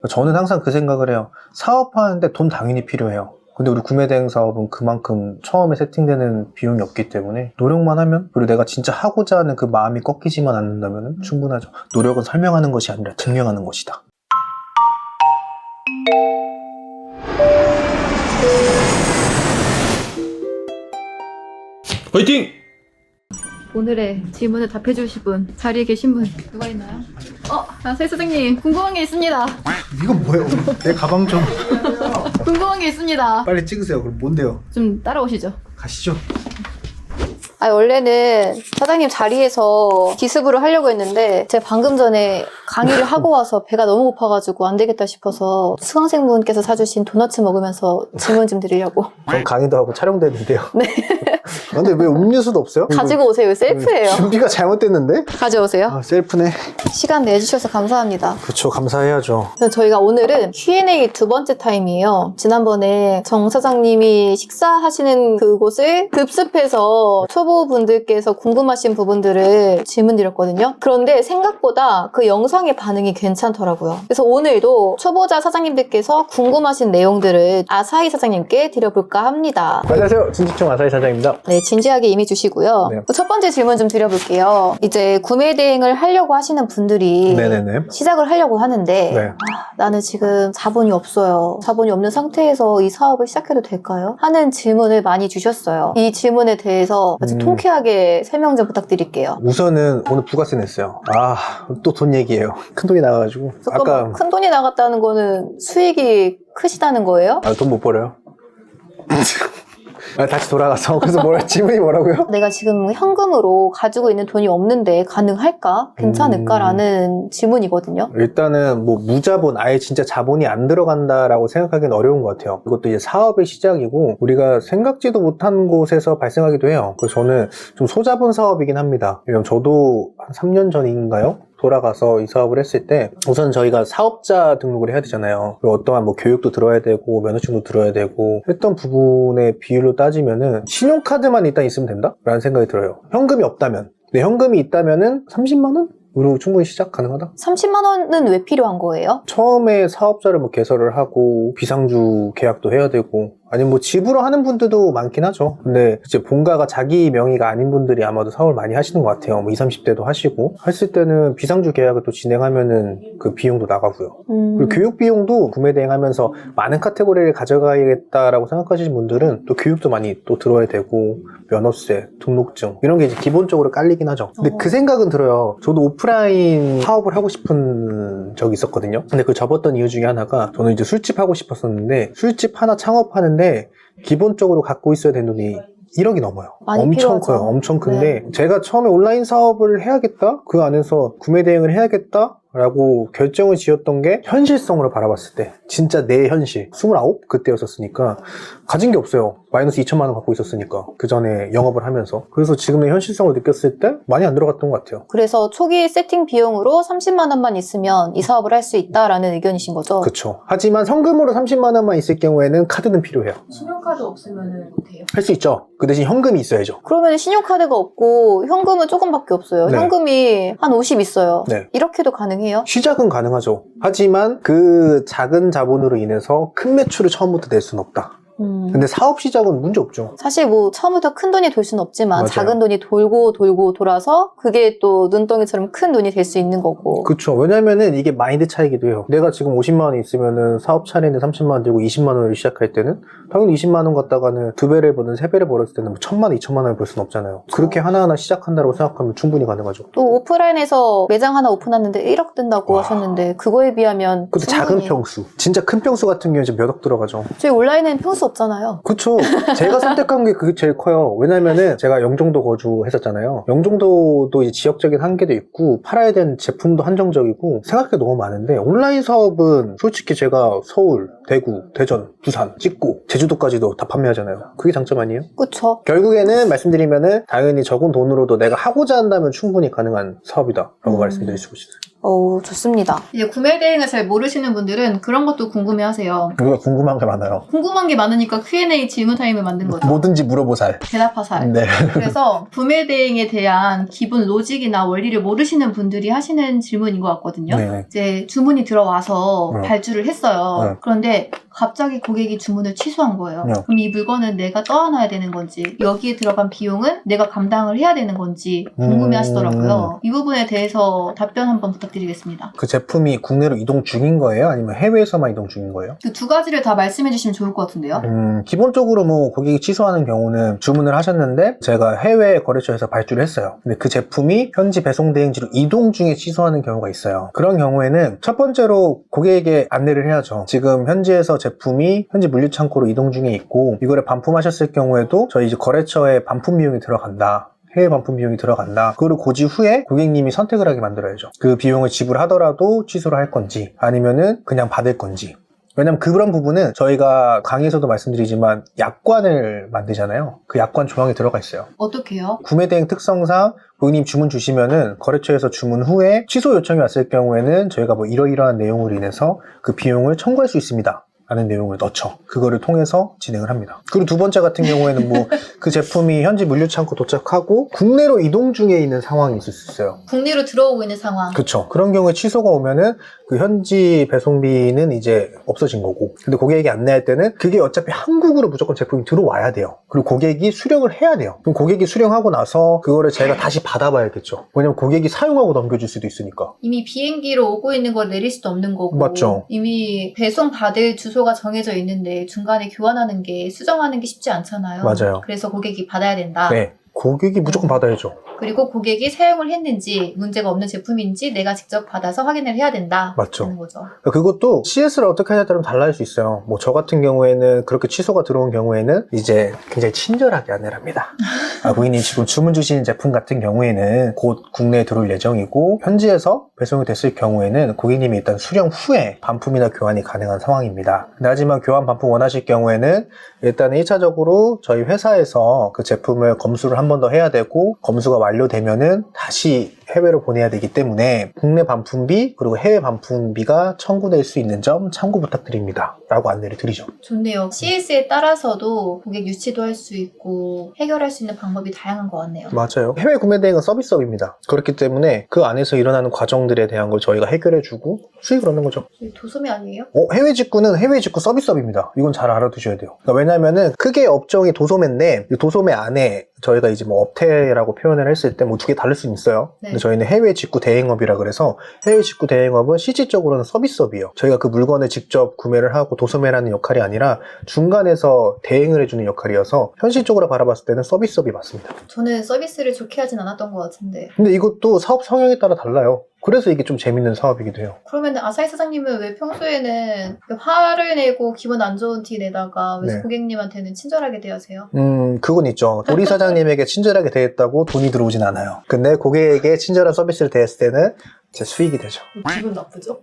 저는 항상 그 생각을 해요. 사업하는데 돈 당연히 필요해요. 근데 우리 구매대행 사업은 그만큼 처음에 세팅되는 비용이 없기 때문에 노력만 하면, 그리고 내가 진짜 하고자 하는 그 마음이 꺾이지만 않는다면 충분하죠. 노력은 설명하는 것이 아니라 증명하는 것이다. 화이팅! 오늘의 질문을 답해주실 분, 자리에 계신 분 누가 있나요? 세 사장님, 궁금한 게 있습니다. 이건 뭐예요? 내 가방 좀 궁금한 게 있습니다. 빨리 찍으세요. 그럼 뭔데요? 좀 따라오시죠. 가시죠. 원래는 사장님 자리에서 기습으로 하려고 했는데 제가 방금 전에 강의를 하고 와서 배가 너무 고파가지고 안 되겠다 싶어서 수강생분께서 사주신 도넛 먹으면서 질문 좀 드리려고. 전 강의도 하고 촬영도 했는데요. 네. 근데 왜 음료수도 없어요? 가지고 오세요. 이거 셀프예요. 준비가 잘못됐는데? 가져오세요. 셀프네. 시간 내주셔서 감사합니다. 그쵸, 감사해야죠. 그래서 저희가 오늘은 Q&A 두 번째 타임이에요. 지난번에 정 사장님이 식사하시는 그곳을 급습해서 초보분들께서 궁금하신 부분들을 질문 드렸거든요. 그런데 생각보다 그 영상의 반응이 괜찮더라고요. 그래서 오늘도 초보자 사장님들께서 궁금하신 내용들을 아사히 사장님께 드려볼까 합니다. 안녕하세요. 진지충 아사히 사장입니다. 네, 진지하게 임해주시고요. 네. 첫 번째 질문 좀 드려볼게요. 이제 구매 대행을 하려고 하시는 분들이 네네네. 시작을 하려고 하는데 네. 나는 지금 자본이 없어요. 자본이 없는 상태에서 이 사업을 시작해도 될까요? 하는 질문을 많이 주셨어요. 이 질문에 대해서 아주 통쾌하게 설명 좀 부탁드릴게요. 우선은 오늘 부가세 냈어요. 또 돈 얘기예요. 큰 돈이 나가가지고. 잠깐만, 큰 돈이 나갔다는 거는 수익이 크시다는 거예요? 돈 못 벌어요. 다시 돌아가서. 그래서 질문이 뭐라고요? 내가 지금 현금으로 가지고 있는 돈이 없는데 가능할까? 괜찮을까라는 질문이거든요. 일단은 무자본, 아예 진짜 자본이 안 들어간다라고 생각하기는 어려운 것 같아요. 이것도 이제 사업의 시작이고 우리가 생각지도 못한 곳에서 발생하기도 해요. 그래서 저는 좀 소자본 사업이긴 합니다. 왜냐면 저도 한 3년 전인가요? 돌아가서 이 사업을 했을 때 우선 저희가 사업자 등록을 해야 되잖아요. 그리고 어떠한 교육도 들어야 되고 면허증도 들어야 되고 했던 부분의 비율로 따지면은 신용카드만 일단 있으면 된다? 라는 생각이 들어요. 현금이 없다면. 근데 현금이 있다면은 30만 원? 으로 충분히 시작 가능하다? 30만 원은 왜 필요한 거예요? 처음에 사업자를 개설을 하고 비상주 계약도 해야 되고, 아니면 집으로 하는 분들도 많긴 하죠. 근데 이제 본가가 자기 명의가 아닌 분들이 아마도 사업을 많이 하시는 것 같아요. 20, 30대도 하시고 했을 때는 비상주 계약을 또 진행하면은 그 비용도 나가고요. 그리고 교육 비용도 구매 대행하면서 많은 카테고리를 가져가야겠다라고 생각하시는 분들은 또 교육도 많이 또 들어야 되고, 면허세, 등록증 이런 게 이제 기본적으로 깔리긴 하죠. 근데 그 생각은 들어요. 저도 오프라인 사업을 하고 싶은 적이 있었거든요. 근데 그 접었던 이유 중에 하나가, 저는 이제 술집 하고 싶었었는데 술집 하나 창업하는데 기본적으로 갖고 있어야 되는 돈이 1억이 넘어요. 많이 엄청 필요하죠. 커요. 엄청 큰데 제가 처음에 온라인 사업을 해야겠다? 그 안에서 구매 대행을 해야겠다? 라고 결정을 지었던 게 현실성으로 바라봤을 때 진짜 내 현실 29? 그때였었으니까 가진 게 없어요. 마이너스 2천만 원 갖고 있었으니까 그 전에 영업을 하면서. 그래서 지금의 현실성을 느꼈을 때 많이 안 들어갔던 것 같아요. 그래서 초기 세팅 비용으로 30만 원만 있으면 이 사업을 할 수 있다라는 의견이신 거죠? 그쵸. 하지만 현금으로 30만 원만 있을 경우에는 카드는 필요해요. 신용카드 없으면 돼요? 할 수 있죠. 그 대신 현금이 있어야죠. 그러면 신용카드가 없고 현금은 조금밖에 없어요. 네. 현금이 한 50 있어요. 네. 이렇게도 가능해요? 시작은 가능하죠. 하지만 그 작은 자본으로 인해서 큰 매출을 처음부터 낼 수는 없다. 근데 사업 시작은 문제 없죠. 사실 처음부터 큰 돈이 될 수는 없지만 맞아요. 작은 돈이 돌고 돌아서 그게 또 눈덩이처럼 큰 돈이 될 수 있는 거고. 그쵸. 왜냐면은 이게 마인드 차이기도 해요. 내가 지금 50만 원이 있으면은 사업 차리는데 30만 원 들고 20만 원을 시작할 때는 당연히 20만 원 갖다가는 2배를 버든 3배를 벌었을 때는 1,000만 원, 2천만 원을 벌 수는 없잖아요. 그렇게 하나하나 시작한다고 생각하면 충분히 가능하죠. 또 오프라인에서 매장 하나 오픈했는데 1억 든다고 하셨는데 그거에 비하면 그것도 작은 평수. 진짜 큰 평수 같은 경우에 이제 몇 억 들어가죠. 저희 온라인에는 평수 없잖아요. 그쵸. 제가 선택한 게 그게 제일 커요. 왜냐면은 제가 영종도 거주했었잖아요. 영종도도 이제 지역적인 한계도 있고 팔아야 되는 제품도 한정적이고 생각할 게 너무 많은데, 온라인 사업은 솔직히 제가 서울, 대구, 대전, 부산 찍고 제주도까지도 다 판매하잖아요. 그게 장점 아니에요? 그쵸. 결국에는 말씀드리면은 당연히 적은 돈으로도 내가 하고자 한다면 충분히 가능한 사업이다 라고 말씀드릴 수 있어요. 좋습니다. 이제 구매 대행을 잘 모르시는 분들은 그런 것도 궁금해 하세요. 우리가 궁금한 게 많아요. 궁금한 게 많은 그러니까 Q&A 질문 타임을 만든 거죠. 뭐든지 물어보살. 대답하살. 네. 그래서 구매 대행에 대한 기본 로직이나 원리를 모르시는 분들이 하시는 질문인 것 같거든요. 네. 이제 주문이 들어와서 발주를 했어요. 그런데 갑자기 고객이 주문을 취소한 거예요. 그럼 이 물건은 내가 떠안아야 되는 건지, 여기에 들어간 비용은 내가 감당을 해야 되는 건지 궁금해 하시더라고요. 이 부분에 대해서 답변 한번 부탁드리겠습니다. 그 제품이 국내로 이동 중인 거예요? 아니면 해외에서만 이동 중인 거예요? 그 두 가지를 다 말씀해 주시면 좋을 것 같은데요. 기본적으로 뭐 고객이 취소하는 경우는 주문을 하셨는데 제가 해외 거래처에서 발주를 했어요. 근데 그 제품이 현지 배송 대행지로 이동 중에 취소하는 경우가 있어요. 그런 경우에는 첫 번째로 고객에게 안내를 해야죠. 지금 현지에서 제품이 현지 물류창고로 이동 중에 있고 이거를 반품하셨을 경우에도 저희 이제 거래처에 반품 비용이 들어간다. 해외 반품 비용이 들어간다. 그걸 고지 후에 고객님이 선택을 하게 만들어야죠. 그 비용을 지불하더라도 취소를 할 건지 아니면은 그냥 받을 건지. 왜냐면 그런 부분은 저희가 강의에서도 말씀드리지만 약관을 만들잖아요. 그 약관 조항에 들어가 있어요. 어떻게 해요? 구매 대행 특성상 고객님 주문 주시면은 거래처에서 주문 후에 취소 요청이 왔을 경우에는 저희가 뭐 이러이러한 내용으로 인해서 그 비용을 청구할 수 있습니다. 라는 내용을 넣죠. 그거를 통해서 진행을 합니다. 그리고 두 번째 같은 경우에는 뭐 그 제품이 현지 물류창고 도착하고 국내로 이동 중에 있는 상황이 있을 수 있어요. 국내로 들어오고 있는 상황. 그렇죠. 그런 경우에 취소가 오면은 그 현지 배송비는 이제 없어진 거고, 근데 고객에게 안내할 때는 그게 어차피 한국으로 무조건 제품이 들어와야 돼요. 그리고 고객이 수령을 해야 돼요. 그럼 고객이 수령하고 나서 그거를 제가 다시 받아봐야겠죠. 왜냐면 고객이 사용하고 넘겨줄 수도 있으니까. 이미 비행기로 오고 있는 걸 내릴 수도 없는 거고. 맞죠. 이미 배송 받을 주소가 정해져 있는데 중간에 교환하는 게, 수정하는 게 쉽지 않잖아요. 맞아요. 그래서 고객이 받아야 된다. 네. 고객이 무조건 받아야죠. 그리고 고객이 사용을 했는지, 문제가 없는 제품인지 내가 직접 받아서 확인을 해야 된다. 맞죠. 하는 거죠. 그것도 CS를 어떻게 하냐에 따라 달라질 수 있어요. 뭐 저 같은 경우에는 그렇게 취소가 들어온 경우에는 이제 굉장히 친절하게 안내를 합니다. 고객님 지금 주문 주신 제품 같은 경우에는 곧 국내에 들어올 예정이고 현지에서 배송이 됐을 경우에는 고객님이 일단 수령 후에 반품이나 교환이 가능한 상황입니다. 근데 하지만 교환 반품 원하실 경우에는 일단 1차적으로 저희 회사에서 그 제품을 검수를 한 번 더 해야 되고, 검수가 완료되면은 다시 해외로 보내야 되기 때문에 국내 반품비 그리고 해외 반품비가 청구될 수 있는 점 참고 부탁드립니다 라고 안내를 드리죠. 좋네요. CS에 따라서도 고객 유치도 할 수 있고 해결할 수 있는 방법이 다양한 것 같네요. 맞아요. 해외 구매 대행은 서비스업입니다. 그렇기 때문에 그 안에서 일어나는 과정들에 대한 걸 저희가 해결해주고 수익을 얻는 거죠. 도소매 아니에요? 해외 직구는 해외 직구 서비스업입니다. 이건 잘 알아두셔야 돼요. 그러니까 왜냐면은 크게 업종이 도소매인데 이 도소매 안에 저희가 이제 뭐 업태라고 표현을 했을 때 뭐 두 개 다를 수는 있어요. 네. 근데 저희는 해외 직구 대행업이라 그래서 해외 직구 대행업은 실질적으로는 서비스업이에요. 저희가 그 물건을 직접 구매를 하고 도소매라는 역할이 아니라 중간에서 대행을 해주는 역할이어서 현실적으로 바라봤을 때는 서비스업이 맞습니다. 저는 서비스를 좋게 하진 않았던 것 같은데. 근데 이것도 사업 성향에 따라 달라요. 그래서 이게 좀 재밌는 사업이기도 해요. 그러면 아사히 사장님은 왜 평소에는 화를 내고 기분 안 좋은 티 내다가 왜 네. 고객님한테는 친절하게 대하세요? 그건 있죠. 우리 사장님에게 친절하게 대했다고 돈이 들어오진 않아요. 근데 고객에게 친절한 서비스를 대했을 때는 제 수익이 되죠. 기분 나쁘죠?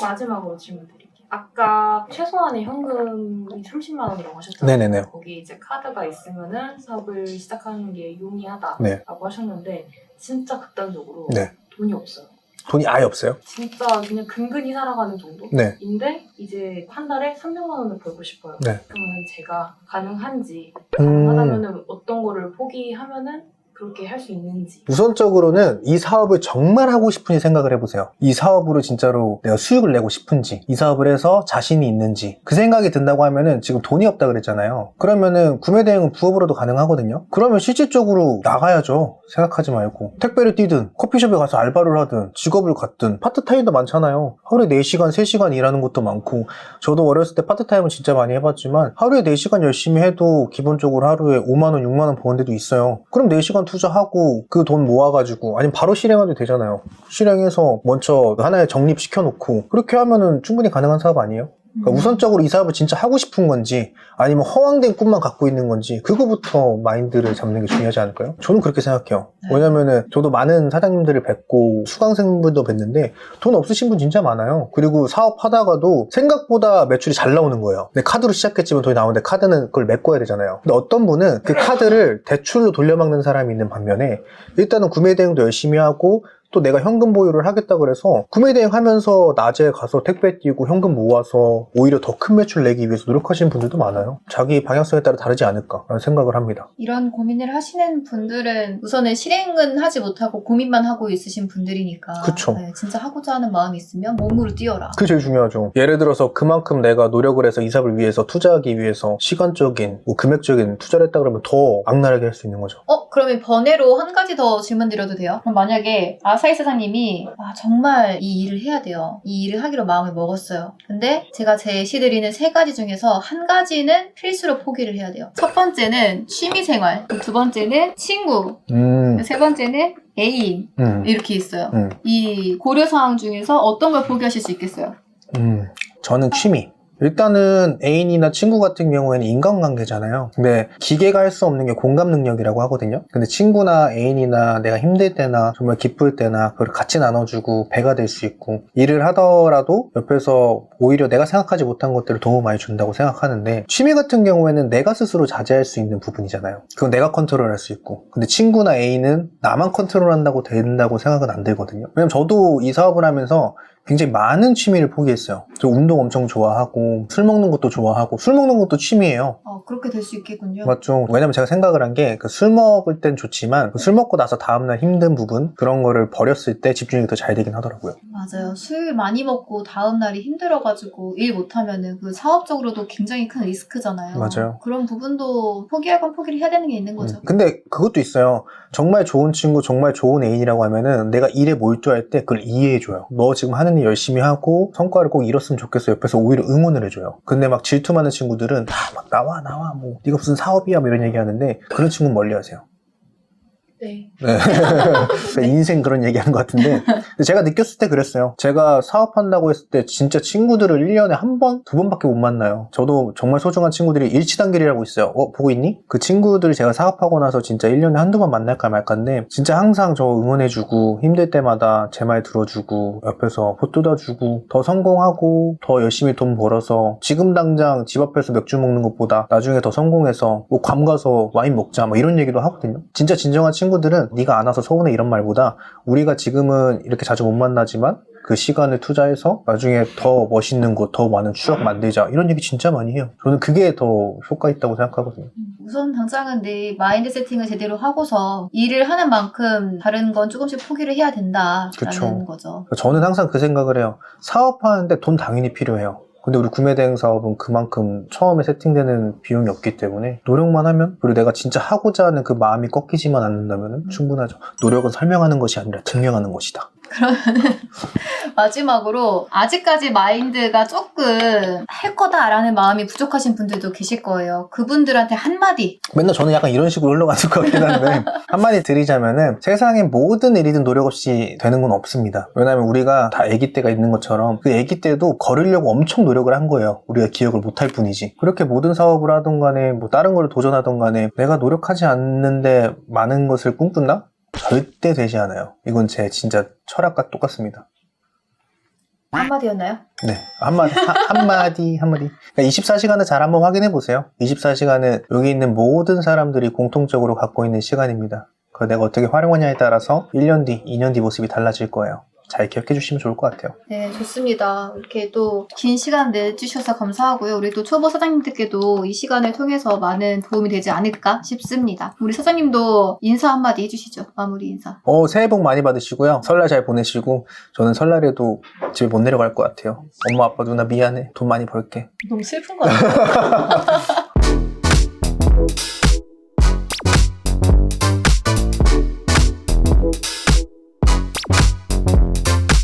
마지막으로 질문 드릴게요. 아까 최소한의 현금이 30만 원이라고 하셨잖아요. 네네네. 거기 이제 카드가 있으면은 사업을 시작하는 게 용이하다라고 네. 하셨는데 진짜 극단적으로 네. 돈이 없어요. 돈이 아예 없어요? 진짜 그냥 근근히 살아가는 정도? 네. 인데 이제 한 달에 300만 원을 벌고 싶어요. 네. 그러면 제가 가능한지, 음. 가능하다면은 어떤 거를 포기하면은 그렇게 할 수 있는지. 우선적으로는 이 사업을 정말 하고 싶은지 생각을 해보세요. 이 사업으로 진짜로 내가 수익을 내고 싶은지, 이 사업을 해서 자신이 있는지, 그 생각이 든다고 하면은 지금 돈이 없다 그랬잖아요. 그러면은 구매 대행은 부업으로도 가능하거든요. 그러면 실질적으로 나가야죠. 생각하지 말고. 택배를 뛰든, 커피숍에 가서 알바를 하든, 직업을 갖든, 파트타임도 많잖아요. 하루에 4시간, 3시간 일하는 것도 많고, 저도 어렸을 때 파트타임은 진짜 많이 해봤지만, 하루에 4시간 열심히 해도 기본적으로 하루에 5만원, 6만원 버는 데도 있어요. 그럼 4시간 투자하고 그 돈 모아가지고, 아니면 바로 실행해도 되잖아요. 실행해서 먼저 하나에 적립시켜놓고, 그렇게 하면은 충분히 가능한 사업 아니에요? 그러니까 우선적으로 이 사업을 진짜 하고 싶은 건지 아니면 허황된 꿈만 갖고 있는 건지 그거부터 마인드를 잡는 게 중요하지 않을까요? 저는 그렇게 생각해요. 왜냐면은 저도 많은 사장님들을 뵙고 수강생분도 뵀는데 돈 없으신 분 진짜 많아요. 그리고 사업하다가도 생각보다 매출이 잘 나오는 거예요. 근데 카드로 시작했지만 돈이 나오는데 카드는 그걸 메꿔야 되잖아요. 근데 어떤 분은 그 카드를 대출로 돌려막는 사람이 있는 반면에 일단은 구매 대행도 열심히 하고 또 내가 현금 보유를 하겠다 그래서 구매 대행하면서 낮에 가서 택배 띄고 현금 모아서 오히려 더 큰 매출 내기 위해서 노력하시는 분들도 많아요. 자기 방향성에 따라 다르지 않을까라는 생각을 합니다. 이런 고민을 하시는 분들은 우선은 실행은 하지 못하고 고민만 하고 있으신 분들이니까 그쵸. 네, 진짜 하고자 하는 마음이 있으면 몸으로 뛰어라. 그게 제일 중요하죠. 예를 들어서 그만큼 내가 노력을 해서 이 사업을 위해서 투자하기 위해서 시간적인, 금액적인 투자를 했다 그러면 더 악랄하게 할 수 있는 거죠. 그러면 번외로 한 가지 더 질문 드려도 돼요? 그럼 만약에 아사히 사장님이 정말 이 일을 해야 돼요. 이 일을 하기로 마음을 먹었어요. 근데 제가 제시드리는 3가지 중에서 한 가지는 필수로 포기를 해야 돼요. 첫 번째는 취미생활, 두 번째는 친구, 세 번째는 애인 이렇게 있어요. 이 고려사항 중에서 어떤 걸 포기하실 수 있겠어요? 저는 취미. 일단은 애인이나 친구 같은 경우에는 인간관계잖아요. 근데 기계가 할 수 없는 게 공감 능력이라고 하거든요. 근데 친구나 애인이나 내가 힘들 때나 정말 기쁠 때나 그걸 같이 나눠주고 배가 될 수 있고 일을 하더라도 옆에서 오히려 내가 생각하지 못한 것들을 도움 많이 준다고 생각하는데 취미 같은 경우에는 내가 스스로 자제할 수 있는 부분이잖아요. 그건 내가 컨트롤할 수 있고 근데 친구나 애인은 나만 컨트롤한다고 된다고 생각은 안 들거든요. 왜냐면 저도 이 사업을 하면서 굉장히 많은 취미를 포기했어요. 저 운동 엄청 좋아하고 술 먹는 것도 좋아하고 술 먹는 것도 취미예요. 그렇게 될 수 있겠군요. 맞죠. 왜냐면 제가 생각을 한 게 술 먹을 땐 좋지만 술 먹고 나서 다음날 힘든 부분 그런 거를 버렸을 때 집중력이 더 잘 되긴 하더라고요. 맞아요. 술 많이 먹고 다음날이 힘들어가지고 일 못하면은 그 사업적으로도 굉장히 큰 리스크잖아요. 맞아요. 그런 부분도 포기할 건 포기를 해야 되는 게 있는 거죠. 근데 그것도 있어요. 정말 좋은 친구, 정말 좋은 애인이라고 하면은 내가 일에 몰두할 때 그걸 이해해줘요. 너 지금 하는 일 열심히 하고 성과를 꼭 이뤘으면 좋겠어. 옆에서 오히려 응원을 해줘요. 근데 막 질투 많은 친구들은 다 막 나와 뭐 네가 무슨 사업이야 뭐 이런 얘기 하는데 그런 친구는 멀리 하세요. 네. 인생 그런 얘기하는 것 같은데 근데 제가 느꼈을 때 그랬어요. 제가 사업한다고 했을 때 진짜 친구들을 1년에 한 번, 2번밖에 못 만나요. 저도 정말 소중한 친구들이 일치단결이라고 있어요. 보고 있니? 그 친구들이 제가 사업하고 나서 진짜 1년에 한두 번 만날까 말까인데 진짜 항상 저 응원해주고 힘들 때마다 제 말 들어주고 옆에서 보 뜯어주고 더 성공하고 더 열심히 돈 벌어서 지금 당장 집 앞에서 맥주 먹는 것보다 나중에 더 성공해서 뭐 괌 가서 와인 먹자 뭐 이런 얘기도 하거든요. 진짜 진정한 친구들은 네가 안 와서 서운해 이런 말보다 우리가 지금은 이렇게 자주 못 만나지만 그 시간을 투자해서 나중에 더 멋있는 곳, 더 많은 추억 만들자 이런 얘기 진짜 많이 해요. 저는 그게 더 효과 있다고 생각하거든요. 우선 당장은 내 마인드 세팅을 제대로 하고서 일을 하는 만큼 다른 건 조금씩 포기를 해야 된다라는 그쵸. 거죠. 저는 항상 그 생각을 해요. 사업하는데 돈 당연히 필요해요. 근데 우리 구매대행 사업은 그만큼 처음에 세팅되는 비용이 없기 때문에 노력만 하면 그리고 내가 진짜 하고자 하는 그 마음이 꺾이지만 않는다면 충분하죠. 노력은 설명하는 것이 아니라 증명하는 것이다. 그러면은 마지막으로 아직까지 마인드가 조금 할 거다라는 마음이 부족하신 분들도 계실 거예요. 그분들한테 한마디. 맨날 저는 약간 이런 식으로 흘러가는 것 같긴 한데 한마디 드리자면은 세상에 모든 일이든 노력 없이 되는 건 없습니다. 왜냐하면 우리가 다 아기 때가 있는 것처럼 그 아기 때도 걸으려고 엄청 노력을 한 거예요. 우리가 기억을 못할 뿐이지. 그렇게 모든 사업을 하던 간에 뭐 다른 걸 도전하던 간에 내가 노력하지 않는데 많은 것을 꿈꾼다? 절대 되지 않아요. 이건 제 진짜 철학과 똑같습니다. 한마디였나요? 네. 한마디. 그러니까 24시간을 잘 한번 확인해 보세요. 24시간은 여기 있는 모든 사람들이 공통적으로 갖고 있는 시간입니다. 그걸 내가 어떻게 활용하냐에 따라서 1년 뒤, 2년 뒤 모습이 달라질 거예요. 잘 기억해 주시면 좋을 것 같아요. 네, 좋습니다. 이렇게 또 긴 시간 내주셔서 감사하고요. 우리 또 초보 사장님들께도 이 시간을 통해서 많은 도움이 되지 않을까 싶습니다. 우리 사장님도 인사 한마디 해주시죠. 마무리 인사. 새해 복 많이 받으시고요. 설날 잘 보내시고 저는 설날에도 집에 못 내려갈 것 같아요. 엄마 아빠 누나 미안해. 돈 많이 벌게. 너무 슬픈 것 같아요.